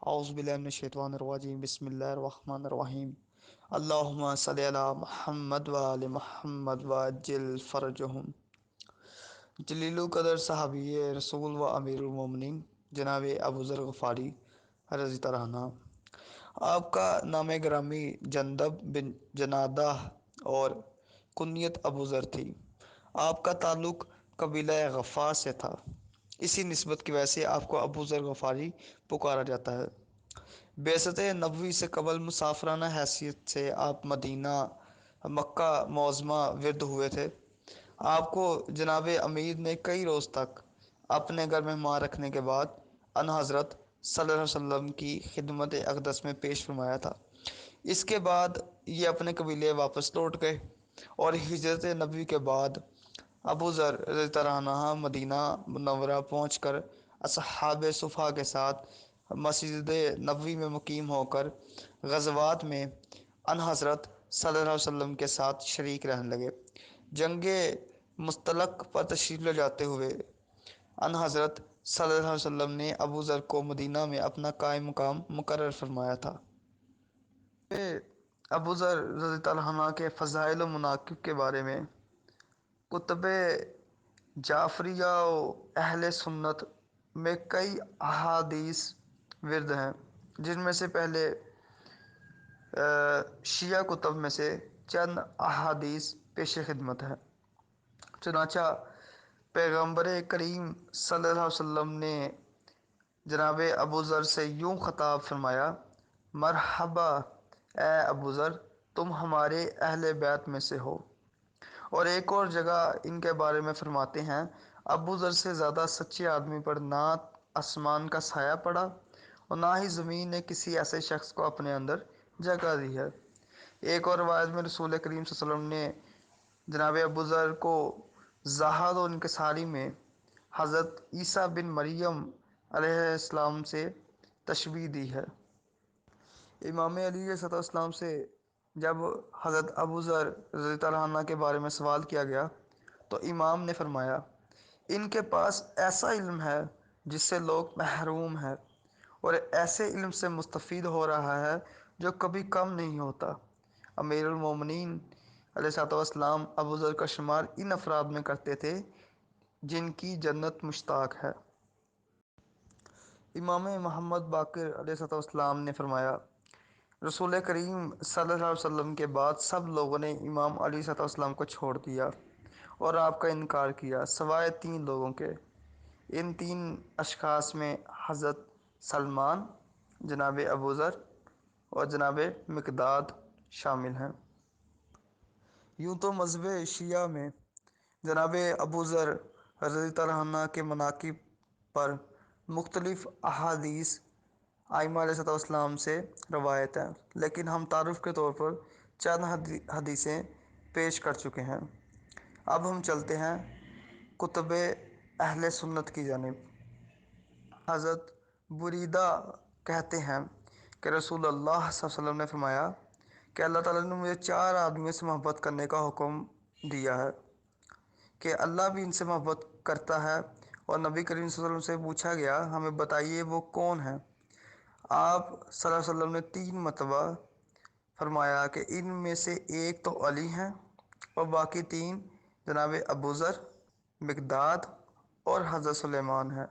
اعوذ باللہ من الشیطان الرجیم بسم اللہ الرحمن الرحیم اللہم صلی علی محمد و آل محمد وعجل فرجہم۔ جلیل القدر صحابی رسول و امیر المومنین جناب ابو ذر غفاری رضی اللہ عنہ، آپ کا نام گرامی جندب بن جنادہ اور کنیت ابو ذر تھی۔ آپ کا تعلق قبیلہ غفار سے تھا، اسی نسبت کی وجہ سے آپ کو ابو ذر غفاری پکارا جاتا ہے۔ بعثت نبوی سے قبل مسافرانہ حیثیت سے آپ مدینہ مکہ معظمہ ورد ہوئے تھے۔ آپ کو جناب امیر نے کئی روز تک اپنے گھر مہمان رکھنے کے بعد ان حضرت صلی اللہ علیہ وسلم کی خدمت اقدس میں پیش فرمایا تھا۔ اس کے بعد یہ اپنے قبیلے واپس لوٹ گئے اور ہجرت نبوی کے بعد ابو ذر رضی اللہ عنہ مدینہ منورہ پہنچ کر اصحاب صفحہ کے ساتھ مسجد نبوی میں مقیم ہو کر غزوات میں ان حضرت صلی اللہ علیہ وسلم کے ساتھ شریک رہنے لگے۔ جنگ مستلق پر تشریف لے جاتے ہوئے ان حضرت صلی اللہ علیہ وسلم نے ابو ذر کو مدینہ میں اپنا قائم مقام مقرر فرمایا تھا۔ ابو ذر رضی اللہ عنہ کے فضائل و مناقب کے بارے میں کتب جعفریہ و اہل سنت میں کئی احادیث ورد ہیں، جن میں سے پہلے شیعہ کتب میں سے چند احادیث پیش خدمت ہے۔ چنانچہ پیغمبر کریم صلی اللہ علیہ وسلم نے جناب ابو ذر سے یوں خطاب فرمایا: مرحبا اے ابو ذر، تم ہمارے اہل بیت میں سے ہو۔ اور ایک اور جگہ ان کے بارے میں فرماتے ہیں: ابو ذر سے زیادہ سچے آدمی پر نہ آسمان کا سایہ پڑا اور نہ ہی زمین نے کسی ایسے شخص کو اپنے اندر جگہ دی ہے۔ ایک اور روایت میں رسول کریم صلی اللہ علیہ وسلم نے جناب ابو ذر کو زہد و انکساری میں حضرت عیسیٰ بن مریم علیہ السلام سے تشبیہ دی ہے۔ امام علی علیہ السلام سے جب حضرت ابو ذر رضی اللہ عنہ کے بارے میں سوال کیا گیا تو امام نے فرمایا: ان کے پاس ایسا علم ہے جس سے لوگ محروم ہیں، اور ایسے علم سے مستفید ہو رہا ہے جو کبھی کم نہیں ہوتا۔ امیر المومنین علیہ السلام ابو ذر کا شمار ان افراد میں کرتے تھے جن کی جنت مشتاق ہے۔ امام محمد باقر علیہ السلام نے فرمایا: رسول کریم صلی اللہ علیہ وسلم کے بعد سب لوگوں نے امام علی صلی اللہ علیہ وسلم کو چھوڑ دیا اور آپ کا انکار کیا سوائے تین لوگوں کے۔ ان تین اشخاص میں حضرت سلمان، جناب ابو ذر اور جناب مقداد شامل ہیں۔ یوں تو مذہب شیعہ میں جناب ابو ذر رضی اللہ عنہ کے مناقب پر مختلف احادیث ائمہ علیہ السلام سے روایت ہیں، لیکن ہم تعارف کے طور پر چند حدیثیں پیش کر چکے ہیں۔ اب ہم چلتے ہیں کتب اہل سنت کی جانب۔ حضرت بریدہ کہتے ہیں کہ رسول اللہ صلی اللہ علیہ وسلم نے فرمایا کہ اللہ تعالیٰ نے مجھے چار آدمیوں سے محبت کرنے کا حکم دیا ہے کہ اللہ بھی ان سے محبت کرتا ہے، اور نبی کریم صلی اللہ علیہ وسلم سے پوچھا گیا ہمیں بتائیے وہ کون ہیں؟ آپ صلی اللہ علیہ وسلم نے تین مرتبہ فرمایا کہ ان میں سے ایک تو علی ہیں اور باقی تین جناب ابو ذر، مقداد اور حضرت سلیمان ہیں۔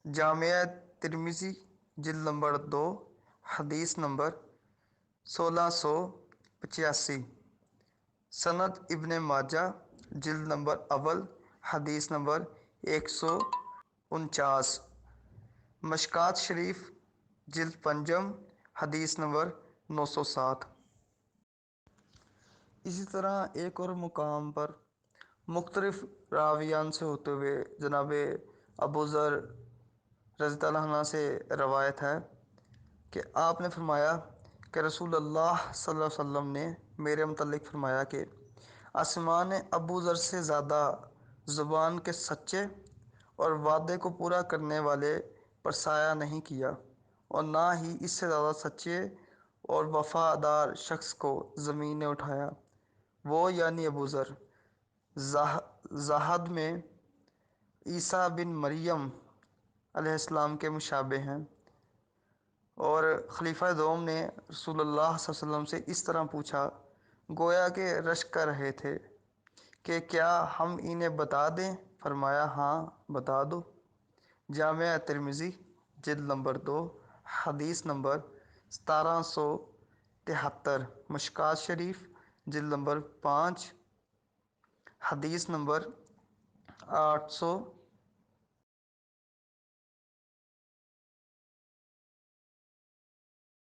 جامعہ ترمذی جلد نمبر 2 حدیث نمبر 1685، سند ابن ماجہ جلد نمبر اول حدیث نمبر 149، مشکوٰۃ شریف جلد پنجم حدیث نمبر 907۔ اسی طرح ایک اور مقام پر مختلف راویان سے ہوتے ہوئے جناب ابو ذر رضی اللہ عنہ سے روایت ہے کہ آپ نے فرمایا کہ رسول اللہ صلی اللہ علیہ وسلم نے میرے متعلق فرمایا کہ آسمان نے ابو ذر سے زیادہ زبان کے سچے اور وعدے کو پورا کرنے والے پر سایہ نہیں کیا، اور نہ ہی اس سے زیادہ سچے اور وفادار شخص کو زمین نے اٹھایا۔ وہ یعنی ابو ذر زہد میں عیسیٰ بن مریم علیہ السلام کے مشابہ ہیں، اور خلیفہ دوم نے رسول اللہ صلی اللہ علیہ وسلم سے اس طرح پوچھا گویا کہ رشک کر رہے تھے کہ کیا ہم انہیں بتا دیں؟ فرمایا ہاں بتا دو۔ جامعہ ترمذی جلد نمبر 2 حدیث نمبر 1773، مشکات شریف جلد نمبر 5 حدیث نمبر 800